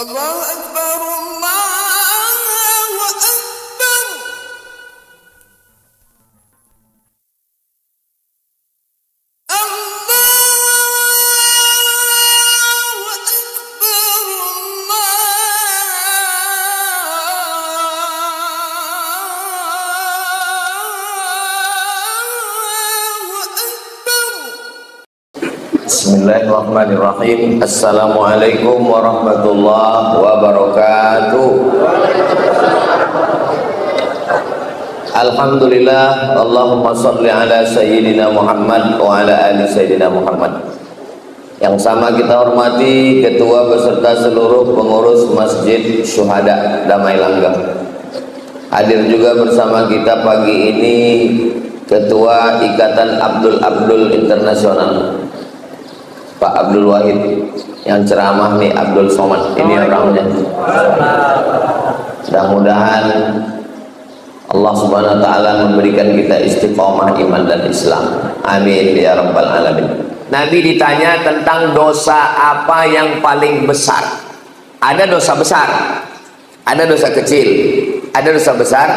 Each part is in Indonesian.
Allahu Akbar, Allahu Akbar. Allahu Akbar, Allahu Akbar. Bismillahirrahmanirrahim. Assalamualaikum warahmatullahi wabarakatuh. Alhamdulillah. Allahumma salli ala Sayyidina Muhammad wa ala ali Sayyidina Muhammad. Yang sama kita hormati Ketua beserta seluruh pengurus Masjid Syuhada Damai Langgeng. Hadir juga bersama kita pagi ini Ketua Ikatan Abdul Internasional Pak Abdul Wahid, yang ceramah nih Abdul Somad, ini orangnya. Mudah-mudahan Allah Subhanahu wa taala memberikan kita istiqomah iman dan Islam. Amin ya rabbal alamin. Nabi ditanya tentang dosa apa yang paling besar. Ada dosa besar, ada dosa kecil, ada dosa besar,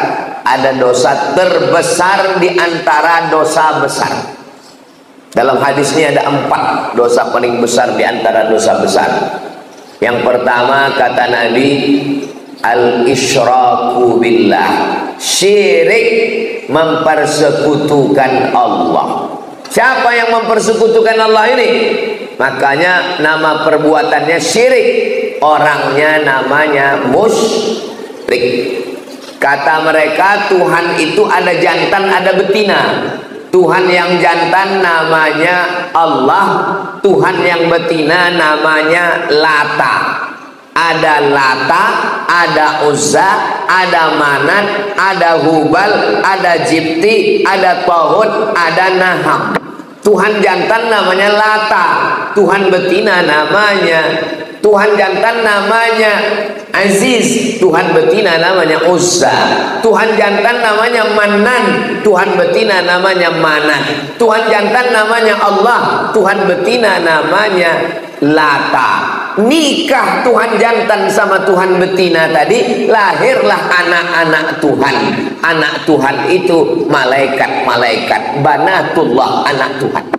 ada dosa terbesar di antara dosa besar. Dalam hadis ini ada 4 dosa paling besar di antara dosa besar. Yang pertama kata Nabi, al-isyraku billah, syirik, mempersekutukan Allah. Siapa yang mempersekutukan Allah ini? Makanya nama perbuatannya syirik, orangnya namanya musyrik. Kata mereka Tuhan itu ada jantan ada betina. Tuhan yang jantan namanya Allah, Tuhan yang betina namanya Lata. Ada Lata, ada Uzza, ada Manat, ada Hubal, ada Jibti, ada Tauhud, ada Naham. Tuhan jantan namanya Lata, Tuhan betina Tuhan jantan namanya Aziz, Tuhan betina namanya Uzza. Tuhan jantan namanya Manan, Tuhan betina namanya Manat. Tuhan jantan namanya Allah, Tuhan betina namanya Lata. Nikah Tuhan jantan sama Tuhan betina tadi, lahirlah anak-anak Tuhan. Anak Tuhan itu malaikat-malaikat, banatullah, anak Tuhan.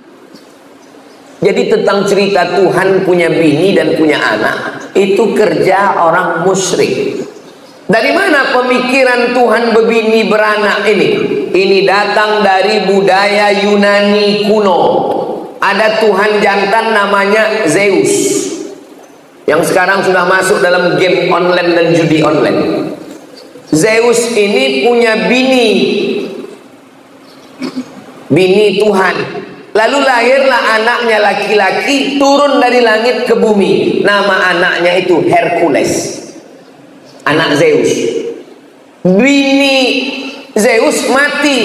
Jadi tentang cerita Tuhan punya bini dan punya anak, itu kerja orang musyrik. Dari mana pemikiran Tuhan berbini beranak ini? Ini datang dari budaya Yunani kuno. Ada Tuhan jantan namanya Zeus, yang sekarang sudah masuk dalam game online dan judi online. Zeus ini punya bini Tuhan. Lalu lahirlah anaknya laki-laki, turun dari langit ke bumi. Nama anaknya itu Hercules, anak Zeus. Bini Zeus mati,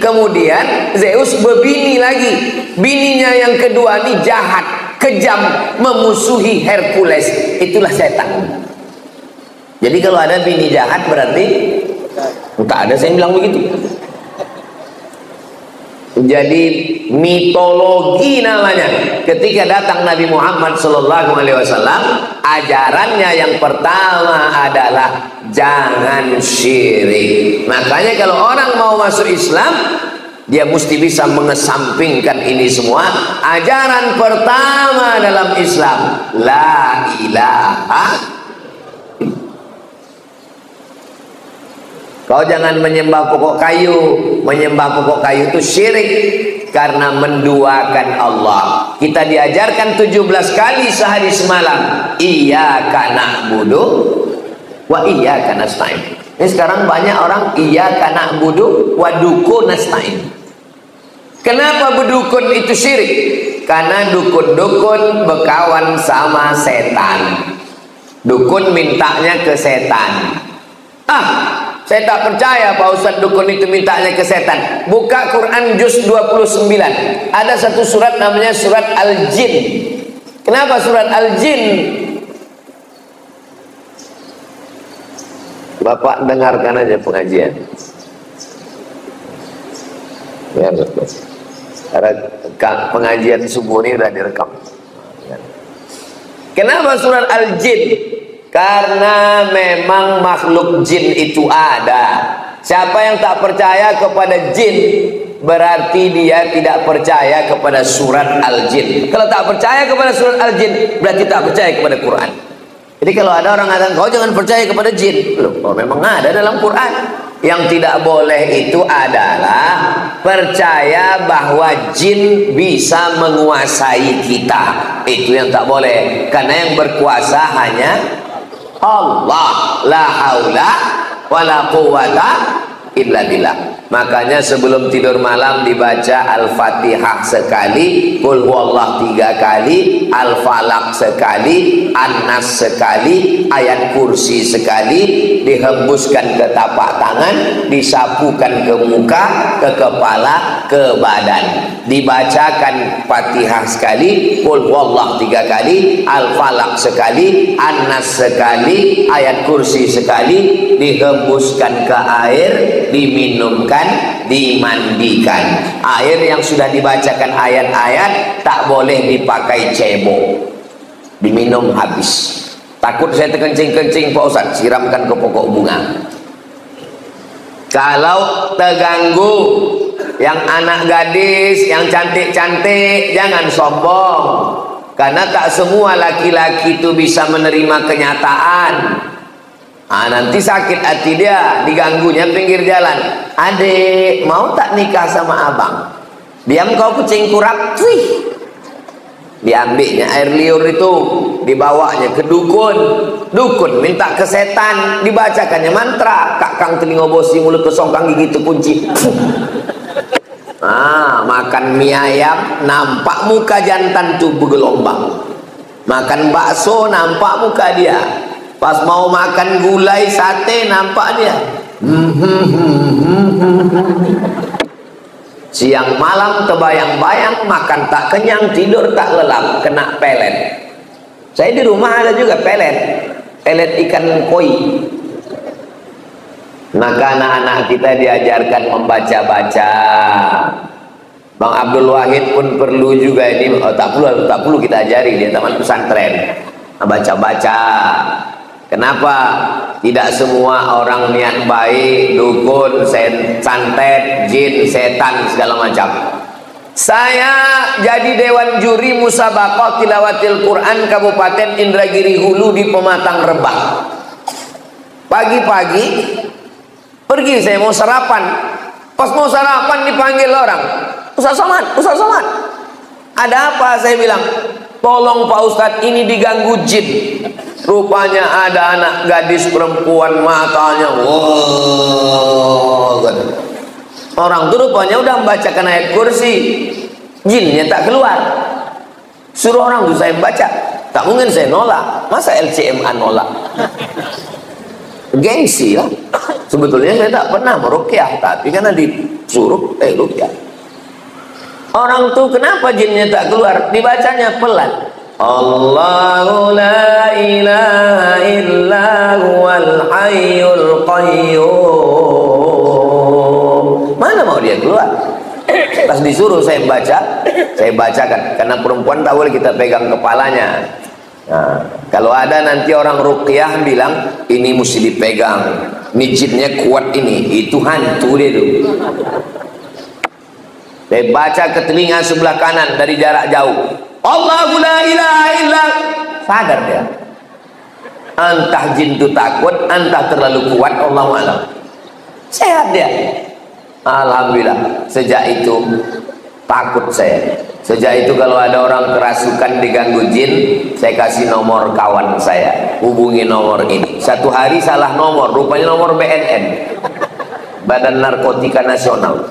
kemudian Zeus berbini lagi. Bininya yang kedua ini jahat, kejam, memusuhi Hercules. Itulah setan. Jadi kalau ada bini jahat berarti tak ada saya bilang begitu. Jadi mitologi namanya. Ketika datang Nabi Muhammad SAW, ajarannya yang pertama adalah jangan syirik. Makanya kalau orang mau masuk Islam, dia mesti bisa mengesampingkan ini semua. Ajaran pertama dalam Islam, la ilaha. Kau jangan menyembah pokok kayu. Menyembah pokok kayu itu syirik, karena menduakan Allah. Kita diajarkan 17 kali sehari semalam, iyyaka na'budu wa iyyaka nasta'in. Ini sekarang banyak orang iyyaka na'budu wa dukun nasta'in. Kenapa berdukun itu syirik? Karena dukun-dukun berkawan sama setan. Dukun mintanya ke setan. Saya tak percaya Pak Ustadz dukun itu mintanya ke setan. Buka Quran juz 29. Ada satu surat namanya surat Al-Jin. Kenapa surat Al-Jin? Bapak dengarkan aja pengajian. Ya, karena pengajian subuh ini sudah direkam. Kenapa surat Al-Jin? Karena memang makhluk jin itu ada. Siapa yang tak percaya kepada jin, berarti dia tidak percaya kepada surat Al-Jin. Kalau tak percaya kepada surat Al-Jin, berarti tak percaya kepada Quran. Jadi kalau ada orang mengatakan kau jangan percaya kepada jin, loh, memang ada dalam Quran. Yang tidak boleh itu adalah percaya bahwa jin bisa menguasai kita. Itu yang tak boleh. Karena yang berkuasa hanya Allah. La haula wala quwwata illa billah. Makanya sebelum tidur malam dibaca Al-Fatihah sekali, Qul huwallah 3 kali, Al-Falaq sekali, An-Nas sekali, ayat kursi sekali, dihembuskan ke tapak tangan, disapukan ke muka, ke kepala, ke badan. Dibacakan Fatihah sekali, Qul huwallah 3 kali, Al-Falaq sekali, An-Nas sekali, ayat kursi sekali, dihembuskan ke air, diminumkan, dimandikan. Air yang sudah dibacakan ayat-ayat tak boleh dipakai cebok, diminum habis. Takut saya terkencing-kencing Pak Ustaz, siramkan ke pokok bunga. Kalau terganggu yang anak gadis, yang cantik-cantik, jangan sombong, karena tak semua laki-laki itu bisa menerima kenyataan. Nanti sakit hati dia, diganggunya pinggir jalan. Adik, mau tak nikah sama abang? Diam kau kucing kurap. Wih. Diambilnya air liur itu, dibawanya ke dukun. Dukun minta ke setan, dibacakannya mantra. Kakang telinga bosi, mulut kesongkang, gigi terkunci. Makan mie ayam, nampak muka jantan tuh bergelombang. Makan bakso, nampak muka dia. Pas mau makan gulai sate, nampak dia. Siang malam terbayang-bayang, makan tak kenyang, tidur tak lelap, kena pelet. Saya di rumah ada juga pelet ikan koi. Maka anak-anak kita diajarkan membaca-baca. Bang Abdul Wahid pun perlu juga ini, tak perlu kita ajari dia taman pesantren. Baca-baca. Kenapa? Tidak semua orang niat baik, dukun, santet, jin, setan, segala macam. Saya jadi dewan juri musabaqah tilawatil Quran Kabupaten Indragiri Hulu di Pematang Rebah. Pagi-pagi pergi saya mau sarapan. Pas mau sarapan dipanggil orang. Ustaz Somad, Ustaz Somad. Ada apa? Saya bilang, tolong Pak Ustadz, ini diganggu jin. Rupanya ada anak gadis perempuan, matanya orang itu rupanya udah membacakan ayat kursi, jinnya tak keluar. Suruh orang itu saya membaca, tak mungkin saya nolak. Masa LCMA nolak? Gengsi lah. Sebetulnya saya tak pernah meruqyah, tapi karena disuruh ruqyah. Orang tuh kenapa jinnya tak keluar? Dibacanya pelan. Allahu la ilaha illa huwal hayyul qayyum. Mana mau dia keluar? Pas disuruh saya baca, saya bacakan. Karena perempuan tak boleh kita pegang kepalanya. Nah, kalau ada nanti orang ruqyah bilang ini mesti dipegang, ini jinnya kuat ini, itu hantu dia tuh. Saya baca ke telinga sebelah kanan dari jarak jauh. Allahu la ilaha illa. Sadar dia. Entah jin itu takut, entah terlalu kuat, Allahu a'lam. Sehat dia. Alhamdulillah. Sejak itu takut saya. Sejak itu kalau ada orang kerasukan diganggu jin, saya kasih nomor kawan saya. Hubungi nomor ini. Satu hari salah nomor, rupanya nomor BNN. Badan Narkotika Nasional.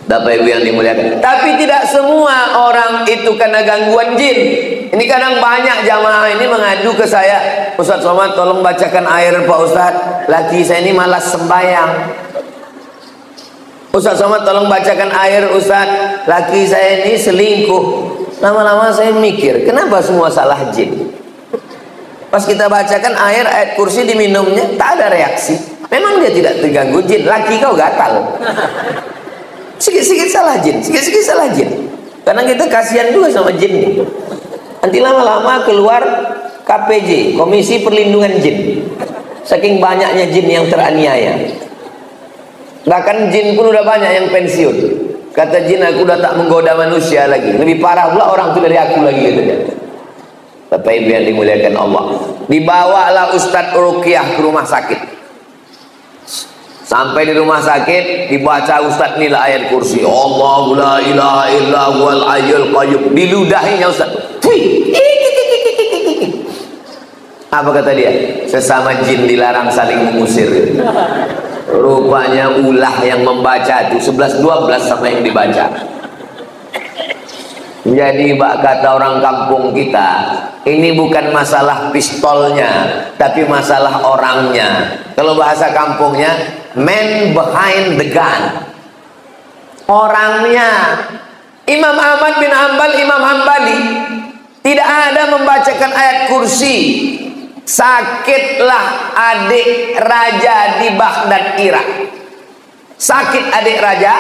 Bapak Ibu yang dimuliakan. Tapi tidak semua orang itu kena gangguan jin. Ini kadang banyak jamaah ini mengadu ke saya, Ustaz Somad tolong bacakan air Pak Ustaz, laki saya ini malas sembahyang. Ustaz Somad tolong bacakan air Ustaz, laki saya ini selingkuh. Lama-lama saya mikir, kenapa semua salah jin? Pas kita bacakan air, ayat kursi diminumnya, tak ada reaksi. Memang dia tidak terganggu jin, laki kau gatal. Sikit-sikit salah jin, sikit-sikit salah jin. Karena kita kasihan juga sama jin nih. Nanti lama-lama keluar KPJ, Komisi Perlindungan Jin. Saking banyaknya jin yang teraniaya. Bahkan jin pun udah banyak yang pensiun. Kata jin, aku udah tak menggoda manusia lagi. Lebih parah pula orang itu dari aku lagi, katanya. Bapak Ibu yang dimuliakan Allah, dibawalah Ustadz Ruqyah ke rumah sakit. Sampai di rumah sakit, dibaca Ustadz nilai ayat kursi. Allahu la ilaha illa huwal hayyul qayyum. Diludahinya Ustadz. Apa kata dia? Sesama jin dilarang saling mengusir. Rupanya ulah yang membaca itu 11-12 sama yang dibaca. Jadi kata orang kampung kita, ini bukan masalah pistolnya, tapi masalah orangnya. Kalau bahasa kampungnya, man behind the gun. Orangnya. Imam Ahmad bin Hanbal, Imam Hambali, tidak ada membacakan ayat kursi. Sakitlah adik raja di Baghdad, Irak. Sakit adik raja,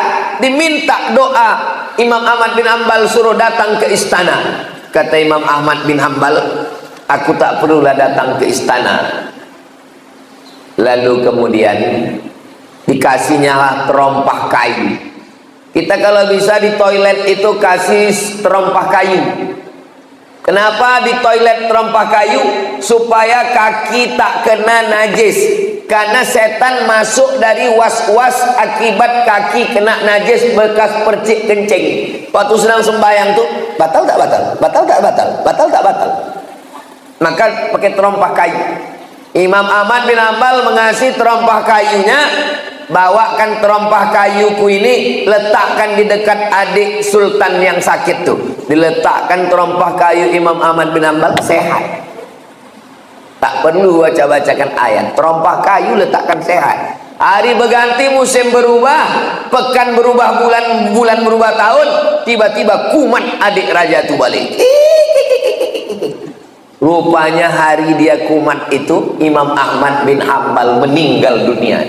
diminta doa. Imam Ahmad bin Hanbal suruh datang ke istana. Kata Imam Ahmad bin Hanbal, aku tak perlulah datang ke istana. Lalu kemudian dikasihnya terompah kayu. Kita kalau bisa di toilet itu kasih terompah kayu. Kenapa di toilet terompah kayu? Supaya kaki tak kena najis. Karena setan masuk dari was-was akibat kaki kena najis bekas percik kencing. Waktu sedang sembahyang tuh, batal tak batal? Batal tak batal? Batal tak batal? Maka pakai terompah kayu. Imam Ahmad bin Hanbal mengasih terompah kayunya. Bawakan terompah kayuku ini, letakkan di dekat adik sultan yang sakit tuh. Diletakkan terompah kayu Imam Ahmad bin Hanbal, sehat. Tak perlu baca-bacakan ayat. Terompah kayu letakkan sehat. Hari berganti, musim berubah, pekan berubah, bulan berubah tahun, tiba-tiba kumat adik raja itu balik. Rupanya hari dia kumat itu, Imam Ahmad bin Hanbal meninggal dunia.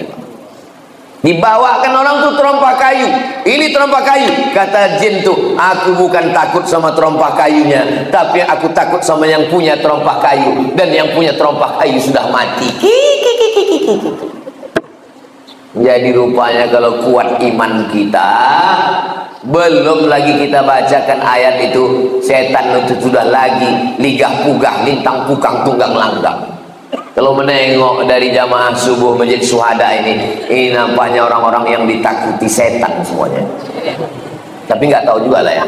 Dibawakan orang tuh terompah kayu. Ini terompah kayu. Kata jin tuh, aku bukan takut sama terompah kayunya, tapi aku takut sama yang punya terompah kayu. Dan yang punya terompah kayu sudah mati. Jadi rupanya kalau kuat iman kita, belum lagi kita bacakan ayat itu, setan itu sudah lagi ligah pugah, lintang pukang, tunggang langgang. Kalau menengok dari jamaah subuh Masjid Syuhada ini nampaknya orang-orang yang ditakuti setan semuanya. Tapi nggak tahu juga lah ya.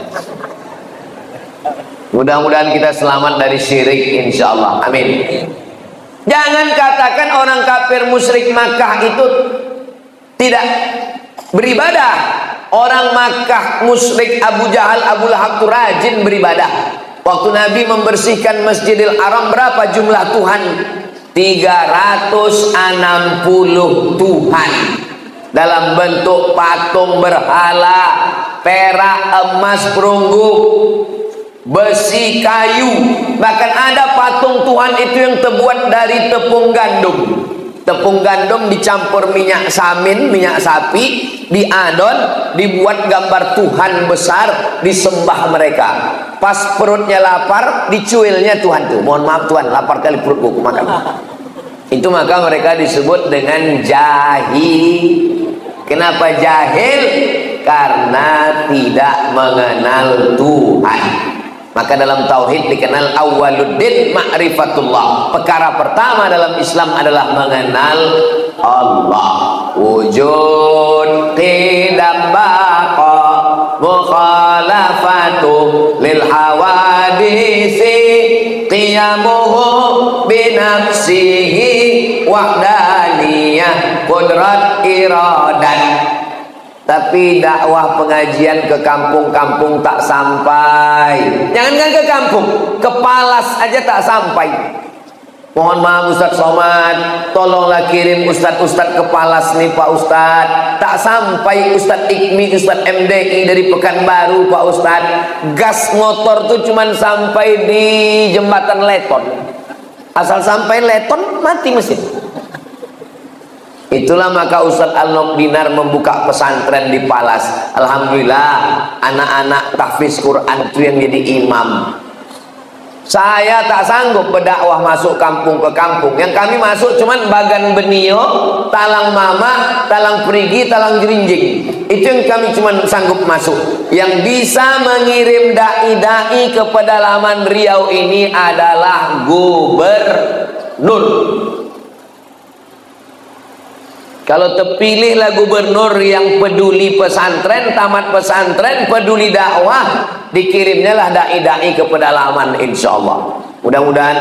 Mudah-mudahan kita selamat dari syirik, insya Allah. Amin. Jangan katakan orang kafir musyrik Makkah itu tidak beribadah. Orang Makkah musyrik Abu Jahal, Abu Lahab itu rajin beribadah. Waktu Nabi membersihkan Masjidil Haram, berapa jumlah Tuhan? 360 Tuhan dalam bentuk patung berhala, perak, emas, perunggu, besi, kayu. Bahkan ada patung Tuhan itu yang terbuat dari tepung gandum. Tepung gandum dicampur minyak samin, minyak sapi, diadon, dibuat gambar Tuhan besar, disembah mereka. Pas perutnya lapar, dicuilnya Tuhan tuh. Mohon maaf Tuhan, lapar kali perutku, makan. Itu maka mereka disebut dengan jahil. Kenapa jahil? Karena tidak mengenal Tuhan. Maka dalam tauhid dikenal awwaluddin ma'rifatullah. Perkara pertama dalam Islam adalah mengenal Allah. Wujud qidam baqa mukhalafatu lil hawadisi qiyamuhu binafsihi wahdaniyah qudrat iradat. Tapi dakwah pengajian ke kampung-kampung tak sampai. Jangankan ke kampung, ke Palas aja tak sampai. Mohon maaf Ustadz Somad, tolonglah kirim Ustadz-Ustadz ke Palas nih Pak Ustadz. Tak sampai Ustadz Ikmi, Ustadz MDI dari Pekanbaru Pak Ustadz. Gas motor tuh cuman sampai di jembatan Leton. Asal sampai Leton mati mesin. Itulah maka Ustadz Al-Nok Dinar membuka pesantren di Palas. Alhamdulillah anak-anak tahfiz Quran itu yang jadi imam. Saya tak sanggup berdakwah masuk kampung ke kampung. Yang kami masuk cuman Bagan Benio, Talang Mama, Talang Perigi, Talang Jerinjing. Itu yang kami cuman sanggup masuk. Yang bisa mengirim dai-dai ke pedalaman Riau ini adalah gubernur. Kalau terpilihlah gubernur yang peduli pesantren, tamat pesantren, peduli dakwah, dikirimnya lah dai-dai ke pedalaman, insya Allah. Mudah-mudahan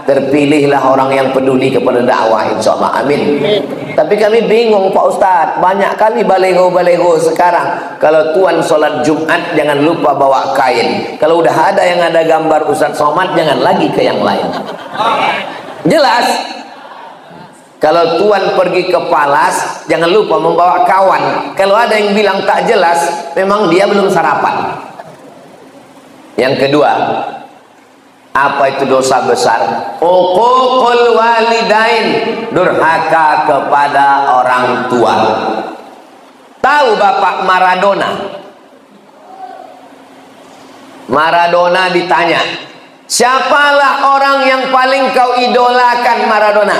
terpilihlah orang yang peduli kepada dakwah, insya Allah. Amin. Tapi kami bingung Pak Ustadz, banyak kali balego-balego sekarang. Kalau tuan sholat Jumat jangan lupa bawa kain. Kalau udah ada yang ada gambar Ustadz Somad, jangan lagi ke yang lain. Jelas. Kalau tuan pergi ke Palas, jangan lupa membawa kawan. Kalau ada yang bilang tak jelas, memang dia belum sarapan. Yang kedua, apa itu dosa besar? Uququl walidain, durhaka kepada orang tua. Tahu Bapak Maradona? Maradona ditanya, siapalah orang yang paling kau idolakan, Maradona?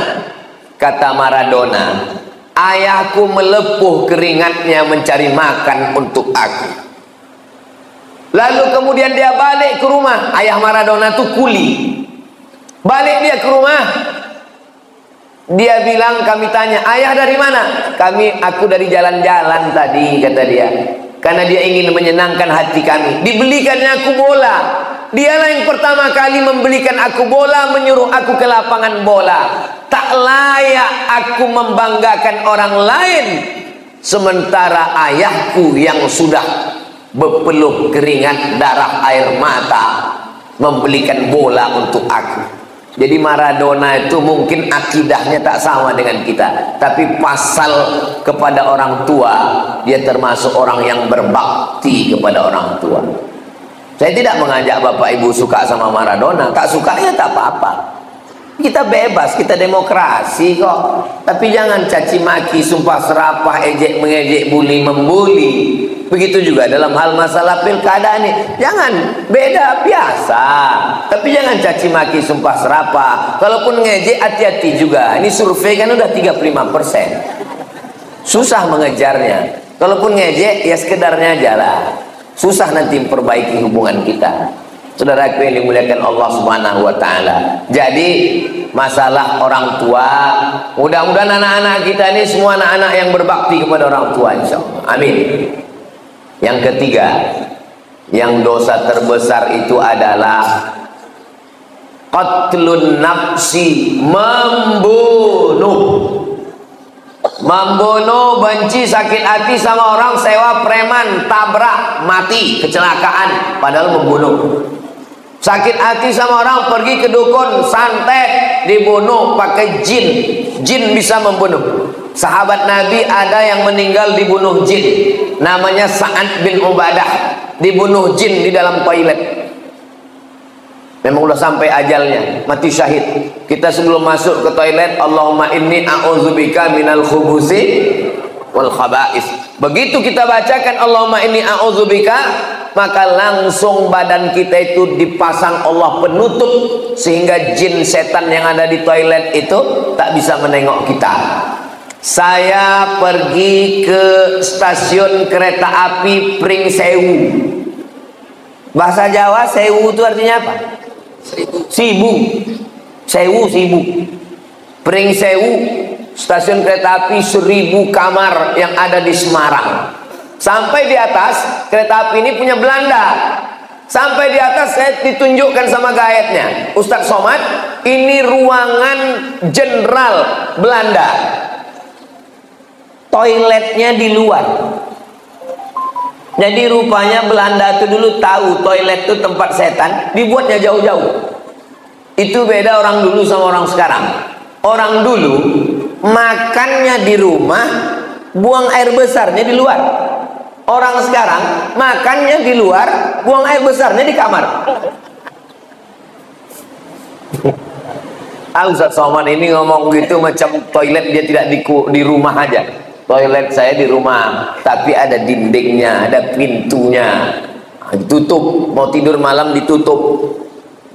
Kata Maradona, ayahku melepuh keringatnya mencari makan untuk aku. Lalu kemudian dia balik ke rumah. Ayah Maradona itu kuli. Balik dia ke rumah, dia bilang, kami tanya, ayah dari mana? Aku dari jalan-jalan tadi, kata dia. Karena dia ingin menyenangkan hati kami. Dibelikannya aku bola. Dialah yang pertama kali membelikan aku bola, menyuruh aku ke lapangan bola. Tak layak aku membanggakan orang lain, sementara ayahku yang sudah berpeluh keringat darah air mata membelikan bola untuk aku. Jadi Maradona itu mungkin akidahnya tak sama dengan kita, tapi pasal kepada orang tua, dia termasuk orang yang berbakti kepada orang tua. Saya tidak mengajak Bapak Ibu suka sama Maradona, tak suka ya tak apa-apa. Kita bebas, kita demokrasi kok. Tapi jangan caci maki, sumpah serapah, ejek mengejek, bully membuli. Begitu juga dalam hal masalah pilkada ini. Jangan, beda biasa. Tapi jangan caci maki, sumpah serapah. Kalaupun ngejek, hati-hati juga. Ini survei kan udah 35%. Susah mengejarnya. Kalaupun ngejek, ya sekedarnya aja lah. Susah nanti memperbaiki hubungan kita. Saudaraku yang dimuliakan Allah Subhanahu wa taala. Jadi masalah orang tua, mudah-mudahan anak-anak kita ini semua anak-anak yang berbakti kepada orang tua, insyaallah. Amin. Yang ketiga, yang dosa terbesar itu adalah qatlun nafsi, membunuh. Membunuh, benci, sakit hati sama orang, sewa preman, tabrak, mati, kecelakaan, padahal membunuh. Sakit hati sama orang, pergi ke dukun, santet, dibunuh pakai jin. Jin bisa membunuh. Sahabat Nabi ada yang meninggal dibunuh jin, namanya Sa'ad bin Ubadah, dibunuh jin di dalam toilet. Memang udah sampai ajalnya, mati syahid. Kita sebelum masuk ke toilet, Allahumma inni a'udzubika minal khubusi wal khaba'is. Begitu kita bacakan Allahumma inni a'udzubika, maka langsung badan kita itu dipasang Allah penutup, sehingga jin setan yang ada di toilet itu tak bisa menengok kita. Saya pergi ke stasiun kereta api Pringsewu. Bahasa Jawa sewu itu artinya apa? Sibu. Sewu, sibu. Pringsewu, stasiun kereta api 1000 kamar yang ada di Semarang. Sampai di atas, kereta api ini punya Belanda. Sampai di atas saya ditunjukkan sama gaetnya, Ustadz Somad, ini ruangan jenderal Belanda. Toiletnya di luar. Jadi rupanya Belanda itu dulu tahu toilet itu tempat setan, dibuatnya jauh-jauh. Itu beda orang dulu sama orang sekarang. Orang dulu makannya di rumah, buang air besarnya di luar. Orang sekarang makannya di luar, buang air besarnya di kamar. Ustadz Somad ini ngomong gitu macam toilet dia tidak di rumah aja. Toilet saya di rumah, tapi ada dindingnya, ada pintunya, ditutup. Mau tidur malam ditutup.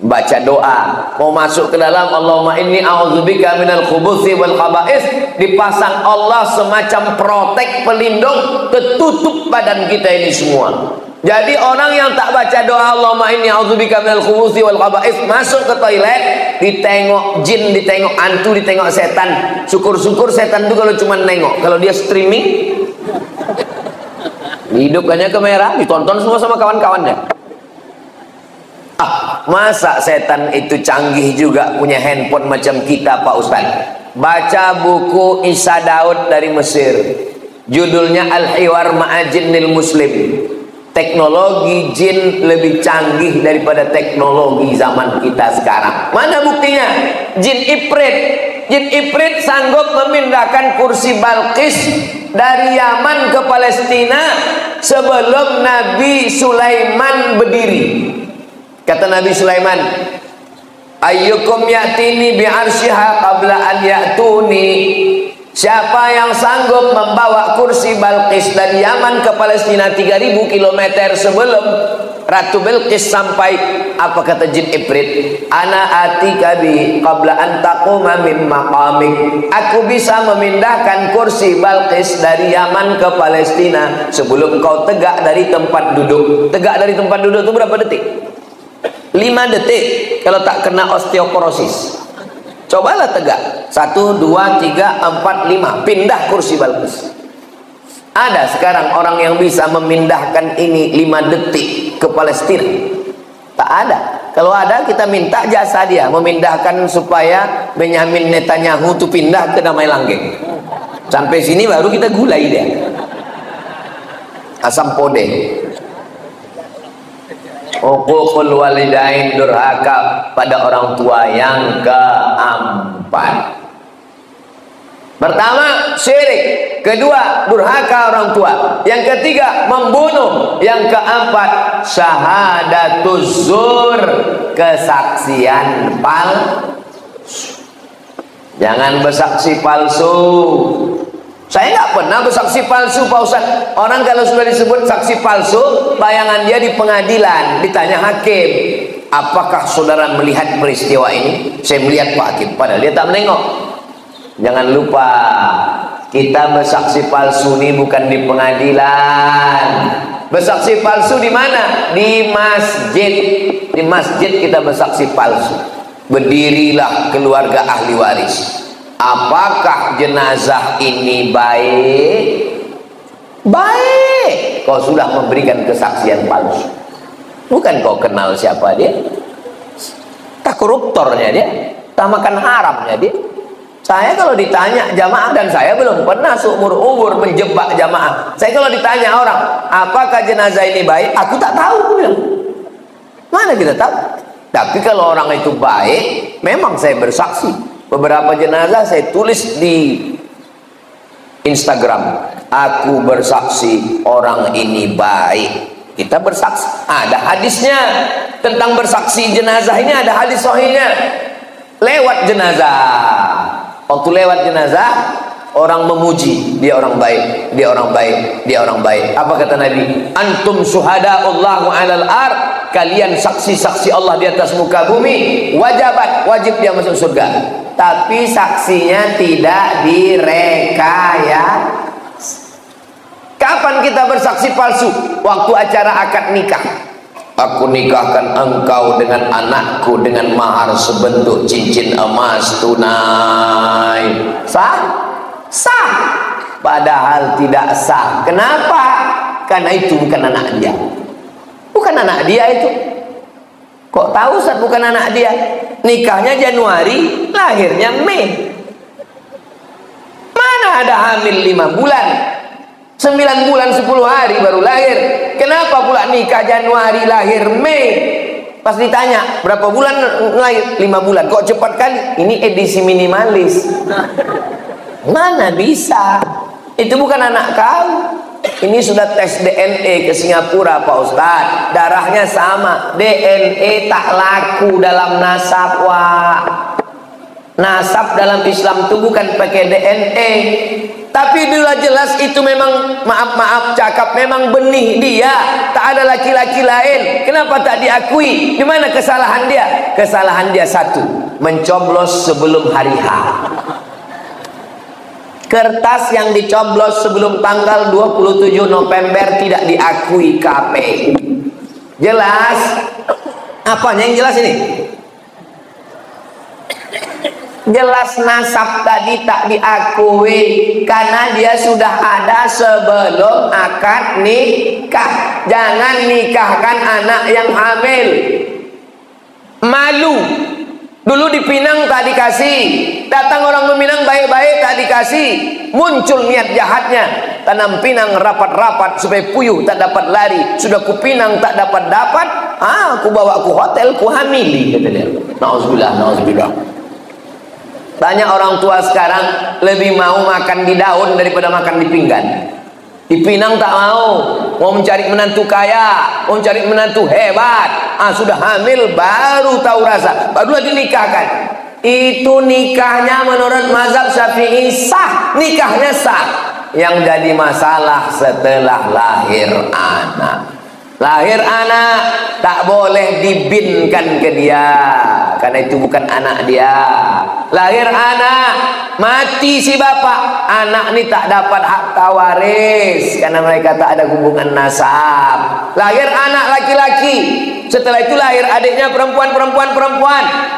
baca doa, mau masuk ke dalam Allahumma inni a'udzubika minal khubuthi wal khaba'is, dipasang Allah semacam protek pelindung, tertutup badan kita ini semua. Jadi orang yang tak baca doa Allahumma inni a'udzubika minal khubuthi wal khaba'is, masuk ke toilet, ditengok jin, ditengok hantu, ditengok setan. Syukur-syukur setan itu kalau cuma nengok, kalau dia streaming hidupkannya kamera, ditonton semua sama kawan-kawannya. Masa setan itu canggih juga punya handphone macam kita Pak Ustaz? Baca buku Isa Daud dari Mesir, judulnya Al-Hiwar Ma'ajinnil Muslim. Teknologi jin lebih canggih daripada teknologi zaman kita sekarang. Mana buktinya? Jin Ifrit sanggup memindahkan kursi Balqis dari Yaman ke Palestina sebelum Nabi Sulaiman berdiri. Kata Nabi Sulaiman, ayyukum ya'tini bi'arsyiha qabla an ya'tuni. Siapa yang sanggup membawa kursi Balqis dari Yaman ke Palestina 3000 km sebelum Ratu Bilqis sampai? Apa kata jin Ifrit? Ana atika bi qabla an taquma min maqamik. Aku bisa memindahkan kursi Balqis dari Yaman ke Palestina sebelum kau tegak dari tempat duduk. Tegak dari tempat duduk itu berapa detik? 5 detik kalau tak kena osteoporosis. Cobalah tegak 1, 2, 3, 4, 5, pindah kursi Balqis. Ada sekarang orang yang bisa memindahkan ini 5 detik ke Palestina? Tak ada. Kalau ada kita minta jasa dia memindahkan supaya Benyamin Netanyahu itu pindah ke Damai Langgeng. Sampai sini baru kita gulai dia. Asam pode. Uququl walidain, durhaka pada orang tua yang keempat. Pertama, syirik. Kedua, durhaka orang tua. Yang ketiga, membunuh. Yang keempat, syahadatuz zur, kesaksian palsu. Jangan bersaksi palsu. Saya nggak pernah bersaksi palsu Pak Ustaz. Orang kalau sudah disebut saksi palsu, bayangan dia di pengadilan, ditanya hakim, apakah saudara melihat peristiwa ini? Saya melihat Pak Hakim, padahal dia tak menengok. Jangan lupa, kita bersaksi palsu ini bukan di pengadilan. Bersaksi palsu di mana? Di masjid. Di masjid kita bersaksi palsu. Berdirilah keluarga ahli waris. Apakah jenazah ini baik? Baik. Kau sudah memberikan kesaksian palsu. Bukan kau kenal siapa dia. Tak koruptornya dia, tak makan haramnya dia. Saya kalau ditanya jamaah, dan saya belum pernah seumur-umur menjebak jamaah. Saya kalau ditanya orang, apakah jenazah ini baik? Aku tak tahu. Bilang. Mana kita tahu? Tapi kalau orang itu baik, memang saya bersaksi. Beberapa jenazah saya tulis di Instagram, aku bersaksi orang ini baik. Kita bersaksi. Ada hadisnya tentang bersaksi jenazah ini, ada hadis sahihnya. Lewat jenazah, waktu lewat jenazah, orang memuji, dia orang baik, dia orang baik, dia orang baik. Apa kata Nabi? Antum syuhada'ullahu 'alal ard, kalian saksi-saksi Allah di atas muka bumi, wajib dia masuk surga. Tapi saksinya tidak direkayasa. Kapan kita bersaksi palsu? Waktu acara akad nikah. Aku nikahkan engkau dengan anakku dengan mahar sebentuk cincin emas tunai. Sah? Sah. Padahal tidak sah. Kenapa? Karena itu bukan anak dia. Bukan anak dia itu. Kok tahu Ustaz bukan anak dia? Nikahnya Januari, lahirnya Mei. Mana ada hamil 5 bulan? 9 bulan 10 hari baru lahir. Kenapa pula nikah Januari, lahir Mei? Pas ditanya berapa bulan lahir? 5 bulan. Kok cepat kali? Ini edisi minimalis. Mana bisa? Itu bukan anak kau. Ini sudah tes DNA ke Singapura Pak Ustadz. Darahnya sama. DNA tak laku dalam nasab, wah. Nasab dalam Islam itu bukan pakai DNA. Tapi bila jelas itu memang maaf cakap memang benih dia, tak ada laki-laki lain. Kenapa tak diakui? Di mana kesalahan dia? Kesalahan dia satu, mencoblos sebelum hari H. Kertas yang dicoblos sebelum tanggal 27 November tidak diakui KPU. Jelas? Apanya yang jelas ini? Jelas nasab tadi tak diakui karena dia sudah ada sebelum akad nikah. Jangan nikahkan anak yang hamil. Malu. Dulu di Pinang tak dikasih. Datang orang meminang baik-baik tak dikasih. Muncul niat jahatnya. Tanam pinang rapat-rapat supaya puyuh tak dapat lari. Sudah ku pinang tak dapat-dapat. Aku bawa ku hotel ku hamili, kata dia. Nauzubillah, nauzubillah. Tanya orang tua sekarang lebih mau makan di daun daripada makan di pinggan. Di Pinang tak mau mencari menantu kaya, mau mencari menantu hebat. Sudah hamil baru tahu rasa, barulah dinikahkan. Itu nikahnya menurut mazhab Syafi'i sah, nikahnya sah. Yang jadi masalah setelah lahir anak. Lahir anak tak boleh dibinkan ke dia karena itu bukan anak dia. Lahir anak mati si bapak, anak ini tak dapat hak tawaris karena mereka tak ada hubungan nasab. Lahir anak laki-laki, setelah itu lahir adiknya perempuan.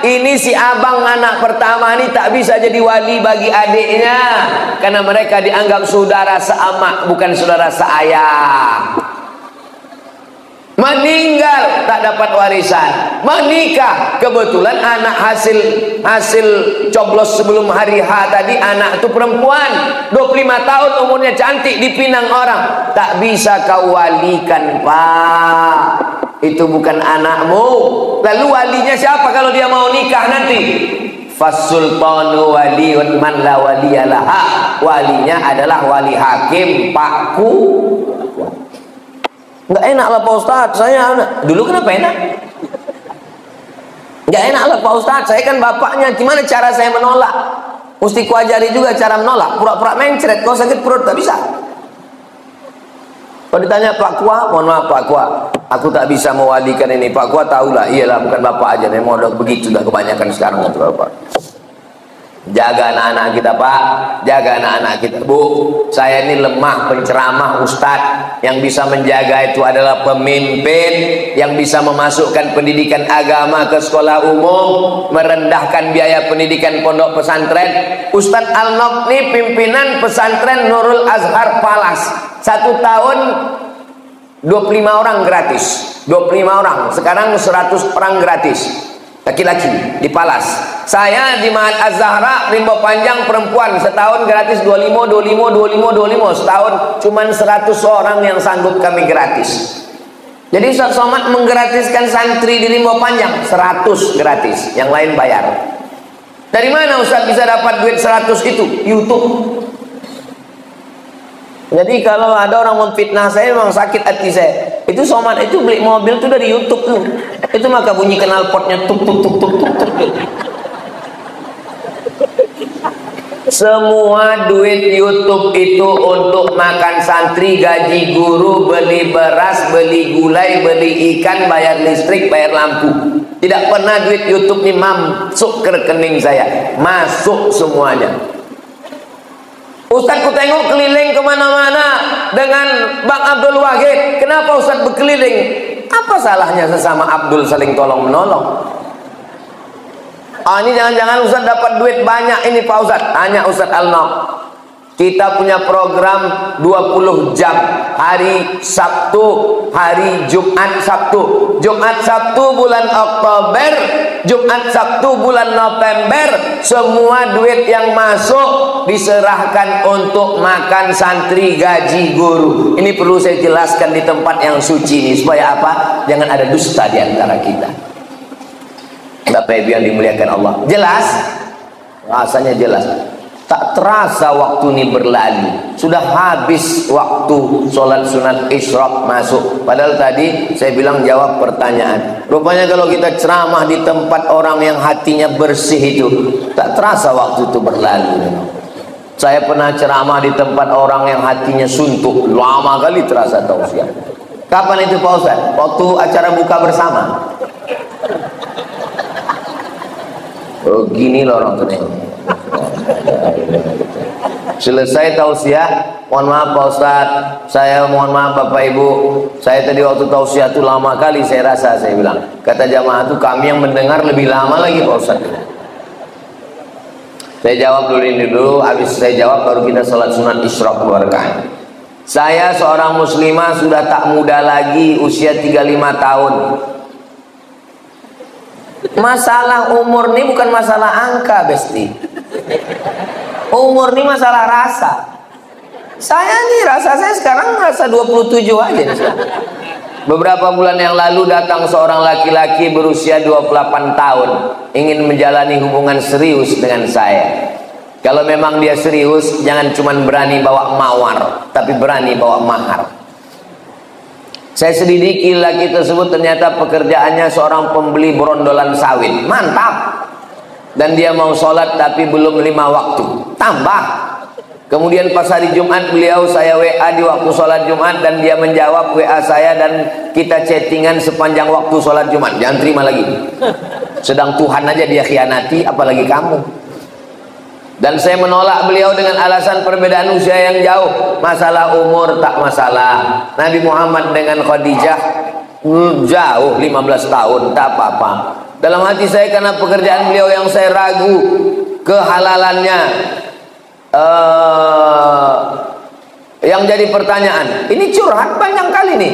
Ini si abang anak pertama ini tak bisa jadi wali bagi adiknya karena mereka dianggap saudara seamak bukan saudara seayah. Meninggal tak dapat warisan, menikah kebetulan anak hasil coblos sebelum hari H tadi, anak itu perempuan 25 tahun umurnya, cantik, dipinang orang, tak bisa kau walikan pak, itu bukan anakmu. Lalu walinya siapa kalau dia mau nikah nanti? Fasultanu waliyun man la waliyalaha, walinya adalah wali hakim pakku. Enggak enak lah Pak Ustadz, saya dulu kenapa enak? Enggak enak lah Pak Ustadz, saya kan bapaknya, gimana cara saya menolak? Mesti kuajari juga cara menolak, pura-pura mencret, kalau sakit perut tak bisa. Kalau ditanya Pak Kua, mohon maaf Pak Kua, aku tak bisa mewalikan ini. Pak Kua tahulah, iyalah bukan bapak aja, memang udah begitu, udah kebanyakan sekarang itu bapak. Jaga anak-anak kita pak, jaga anak-anak kita bu. Saya ini lemah penceramah ustadz, yang bisa menjaga itu adalah pemimpin yang bisa memasukkan pendidikan agama ke sekolah umum, merendahkan biaya pendidikan pondok pesantren. Ustadz Al-Nob ini pimpinan pesantren Nurul Azhar Palas, 1 tahun 25 orang gratis, 25 orang, sekarang 100 orang gratis laki-laki di Palas. Saya di Mahat Az-Zahra Rimba Panjang perempuan, setahun gratis 25 setahun cuman 100 orang yang sanggup kami gratis. Jadi Ustaz Somad menggratiskan santri di Rimba Panjang 100 gratis, yang lain bayar. Dari mana Ustaz bisa dapat duit 100 itu? YouTube. Jadi kalau ada orang memfitnah saya, memang sakit hati saya. Itu Somad itu beli mobil itu dari YouTube tuh. Itu maka bunyi knalpotnya tuk tuk tuk tuk tuk tuk. Semua duit YouTube itu untuk makan santri, gaji guru, beli beras, beli gulai, beli ikan, bayar listrik, bayar lampu. Tidak pernah duit YouTube ini masuk ke rekening saya. Masuk semuanya. Ustaz ku tengok keliling kemana-mana dengan Bang Abdul Wahid. Kenapa Ustaz berkeliling? Apa salahnya sesama Abdul saling tolong menolong? Ini jangan-jangan Ustaz dapat duit banyak ini Pak Ustaz. Tanya Ustaz Al-Nob. Kita punya program 20 jam, hari Sabtu, hari Jumat Sabtu, Jumat Sabtu bulan Oktober, Jumat Sabtu bulan November. Semua duit yang masuk diserahkan untuk makan santri, gaji guru. Ini perlu saya jelaskan di tempat yang suci ini, supaya apa? Jangan ada dusta di antara kita. Bapak Ibu yang dimuliakan Allah, jelas? Rasanya jelas. Tak terasa waktu ini berlalu, sudah habis waktu sholat sunat isyraq masuk. Padahal tadi saya bilang jawab pertanyaan. Rupanya kalau kita ceramah di tempat orang yang hatinya bersih itu, tak terasa waktu itu berlalu. Saya pernah ceramah di tempat orang yang hatinya suntuk, lama kali terasa tausiah. Kapan itu Pak Ustaz? Waktu acara buka bersama. Oh, gini loh orang ternyata. Selesai tausiah, mohon maaf Pak Ustaz, saya mohon maaf Bapak Ibu, saya tadi waktu tausiah itu lama kali saya rasa, saya bilang. Kata jamaah itu, kami yang mendengar lebih lama lagi Pak Ustaz. Saya jawab dulu ini dulu, habis saya jawab baru kita salat sunat isyraq 2 rakaat. Saya seorang muslimah sudah tak muda lagi, usia 35 tahun. Masalah umur ini bukan masalah angka, Besti. Umur ini masalah rasa. Saya nih rasa saya sekarang merasa 27 aja nih. Beberapa bulan yang lalu datang seorang laki-laki berusia 28 tahun ingin menjalani hubungan serius dengan saya. Kalau memang dia serius, jangan cuma berani bawa mawar, tapi berani bawa mahar. Saya selidiki laki tersebut, ternyata pekerjaannya seorang pembeli berondolan sawit. Mantap. Dan dia mau sholat tapi belum 5 waktu. Tambah. Kemudian pas hari Jumat beliau saya WA di waktu sholat Jumat dan dia menjawab WA saya dan kita chattingan sepanjang waktu sholat Jumat. Jangan terima lagi. Sedang Tuhan aja dia khianati, apalagi kamu. Dan saya menolak beliau dengan alasan perbedaan usia yang jauh. Masalah umur tak masalah. Nabi Muhammad dengan Khadijah jauh 15 tahun, tak apa-apa. Dalam hati saya karena pekerjaan beliau yang saya ragu kehalalannya, yang jadi pertanyaan, ini curhat panjang kali nih.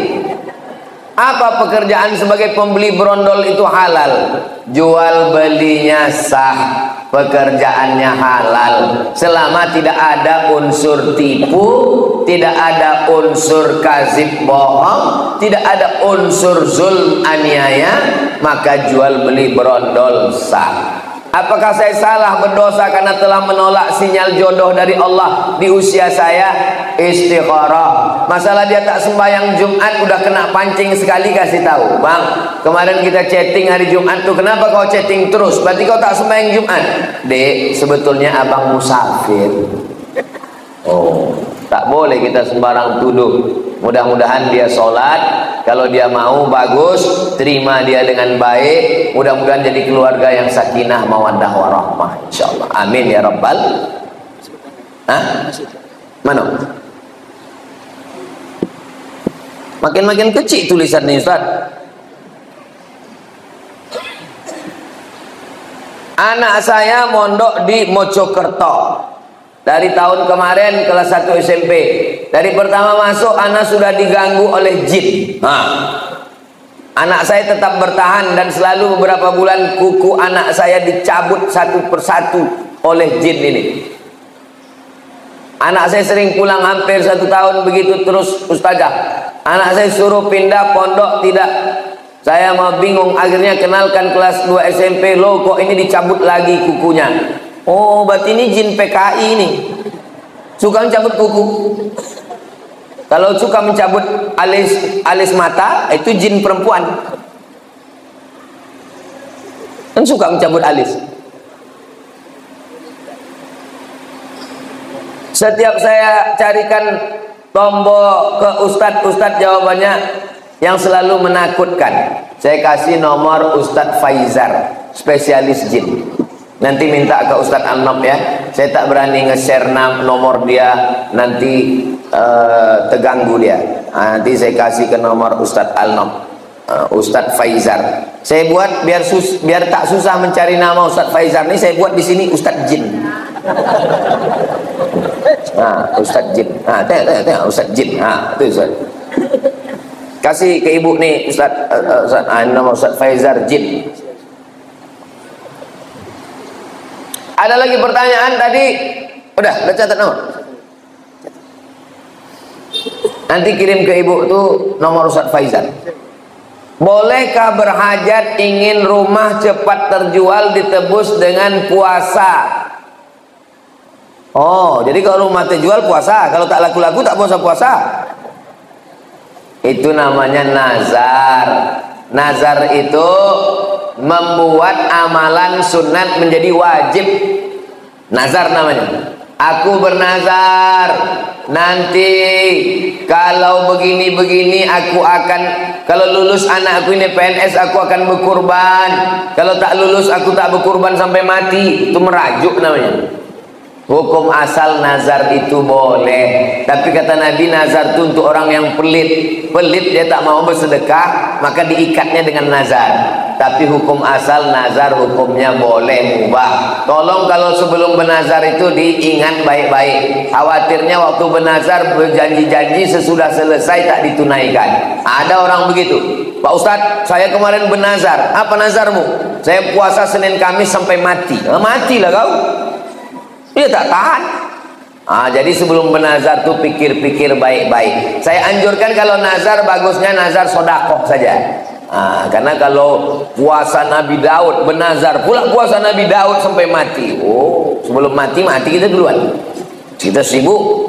Apa pekerjaan sebagai pembeli berondol itu halal? Jual belinya sah, pekerjaannya halal, selama tidak ada unsur tipu, tidak ada unsur kazib bohong, tidak ada unsur zulm aniaya, maka jual beli berondol sah. Apakah saya salah berdosa karena telah menolak sinyal jodoh dari Allah di usia saya? Istikharah. Masalah dia tak sembahyang Jumat udah kena pancing sekali, kasih tahu, Bang, kemarin kita chatting hari Jumat tuh, kenapa kau chatting terus? Berarti kau tak sembahyang Jumat. Dek, sebetulnya abang musafir. Oh, tak boleh kita sembarang tuduh. Mudah-mudahan dia sholat. Kalau dia mau, bagus, terima dia dengan baik. Mudah-mudahan jadi keluarga yang sakinah, mawaddah, warahmah, insyaallah. Amin ya rabbal. Hah? Mana? Makin-makin kecil tulisan ini, Ustaz. Anak saya mondok di Mojokerto. Dari tahun kemarin kelas 1 SMP. Dari pertama masuk anak sudah diganggu oleh jin. Anak saya tetap bertahan dan selalu beberapa bulan kuku anak saya dicabut satu persatu oleh jin ini. Anak saya sering pulang hampir 1 tahun begitu terus, Ustazah. Anak saya suruh pindah pondok, tidak. Saya mau bingung, akhirnya kenalkan kelas 2 SMP, loh kok ini dicabut lagi kukunya. Oh, berarti ini jin PKI ini. Suka mencabut kuku. Kalau suka mencabut alis mata, itu jin perempuan. Kan suka mencabut alis. Setiap saya carikan tombol ke ustadz jawabannya yang selalu menakutkan. Saya kasih nomor Ustadz Faizar, spesialis jin. Nanti minta ke Ustadz Al-Nob ya. Saya tak berani nge-share nomor dia, nanti terganggu dia. Nanti saya kasih ke nomor Ustadz Al-Nob, Ustadz Faizar. Saya buat biar tak susah mencari nama Ustadz Faizar ini, saya buat di sini Ustadz Jin. Ustadz Jin. Tengok Ustadz Jin. Itu Ustadz. Kasih ke ibu nih Ustadz, nama Ustadz Faizar Jin. Ada lagi pertanyaan tadi? Udah catat nomor. Nanti kirim ke ibu tuh nomor Ustadz Faizal. Bolehkah berhajat ingin rumah cepat terjual ditebus dengan puasa? Oh, jadi kalau rumah terjual puasa, kalau tak laku-laku tak puasa-puasa. Itu namanya nazar. Nazar itu membuat amalan sunat menjadi wajib. Nazar namanya. Aku bernazar nanti kalau begini-begini aku akan, kalau lulus anakku ini PNS aku akan berkurban, kalau tak lulus aku tak berkurban sampai mati. Itu merajuk namanya. Hukum asal nazar itu boleh, tapi kata Nabi nazar itu untuk orang yang pelit. Pelit dia tak mau bersedekah, maka diikatnya dengan nazar. Tapi hukum asal nazar hukumnya boleh, mubah. Tolong kalau sebelum bernazar itu diingat baik-baik. Khawatirnya waktu bernazar berjanji-janji sesudah selesai tak ditunaikan. Ada orang begitu. Pak Ustadz, saya kemarin bernazar. Apa nazarmu? Saya puasa Senin Kamis sampai mati. Matilah kau. Dia tak tahan. Jadi sebelum bernazar tuh pikir-pikir baik-baik. Saya anjurkan kalau nazar bagusnya nazar sodakoh saja. Karena kalau puasa Nabi Daud bernazar pula puasa Nabi Daud sampai mati. Sebelum mati kita duluan. Kita sibuk.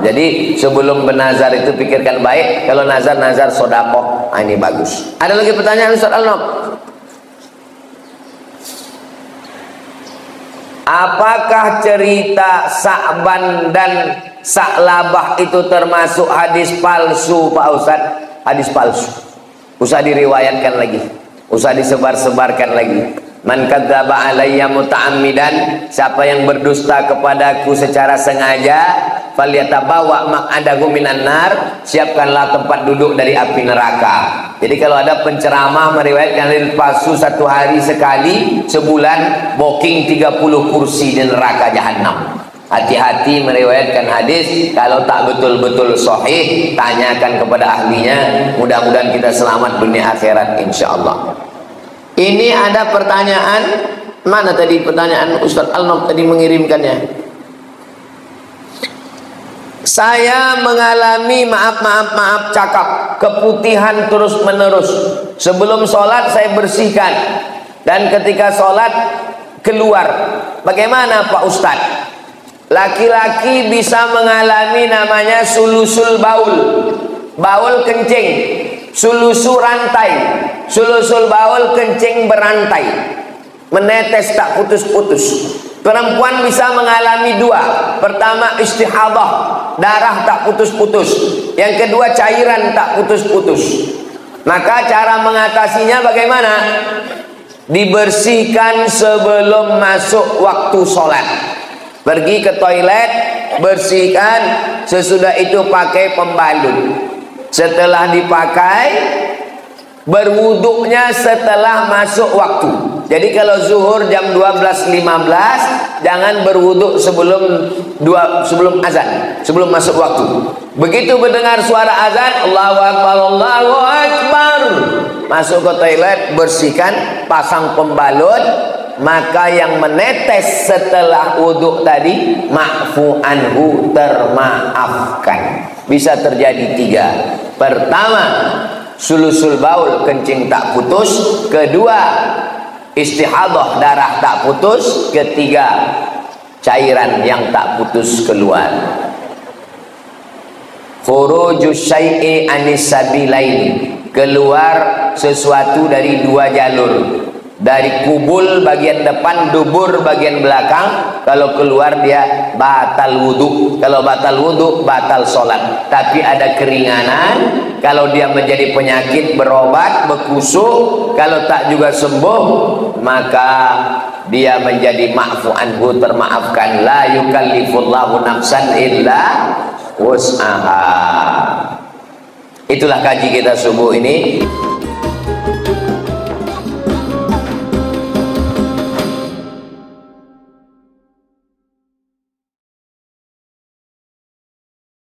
Jadi sebelum bernazar itu pikirkan baik. Kalau nazar sodakoh, ini bagus. Ada lagi pertanyaan Ustaz Al-Nob? Apakah cerita Sa'ban dan Sa'labah itu termasuk hadis palsu, Pak Ustaz? Hadis palsu. Usah diriwayatkan lagi. Usah disebar-sebarkan lagi. Man kadzdzaba alayya muta'ammidan, siapa yang berdusta kepadaku secara sengaja, falyatabawa maq'adahu minan nar, siapkanlah tempat duduk dari api neraka. Jadi kalau ada penceramah meriwayatkan hadis palsu satu hari sekali, sebulan booking 30 kursi di neraka jahanam. Hati-hati meriwayatkan hadis. Kalau tak betul-betul sahih, tanyakan kepada ahlinya. Mudah-mudahan kita selamat dunia akhirat insyaallah. Ini ada pertanyaan. Mana tadi pertanyaan Ustaz Al-Nob tadi mengirimkannya? Saya mengalami maaf cakap, keputihan terus menerus. Sebelum sholat saya bersihkan, dan ketika sholat keluar. Bagaimana Pak Ustaz? Laki-laki bisa mengalami namanya sulusul baul, baul kencing, sulusul rantai, sulusul baul kencing berantai, menetes tak putus-putus. Perempuan bisa mengalami dua. Pertama istihadah, darah tak putus-putus. Yang kedua cairan tak putus-putus. Maka cara mengatasinya bagaimana? Dibersihkan sebelum masuk waktu sholat. Pergi ke toilet, bersihkan. Sesudah itu pakai pembalut. Setelah dipakai, berwuduknya setelah masuk waktu. Jadi kalau zuhur jam 12.15, jangan berwuduk sebelum azan, sebelum masuk waktu. Begitu mendengar suara azan, Allahu Akbar, Allahu Akbar, masuk ke toilet, bersihkan, pasang pembalut. Maka yang menetes setelah wuduk tadi, ma'fu anhu, termaafkan. Bisa terjadi tiga. Pertama, sulusul baul, kencing tak putus. Kedua, istihadah, darah tak putus. Ketiga, cairan yang tak putus keluar. Khurujus syai'i anis sabilaini, keluar sesuatu dari dua jalur. Dari kubul bagian depan, dubur bagian belakang. Kalau keluar dia batal wudhu. Kalau batal wudhu, batal sholat. Tapi ada keringanan. Kalau dia menjadi penyakit, berobat, berkusuk. Kalau tak juga sembuh, maka dia menjadi ma'fu anhu, termaafkan. La yukallifullahu nafsan illa wus'aha. Itulah kaji kita subuh ini.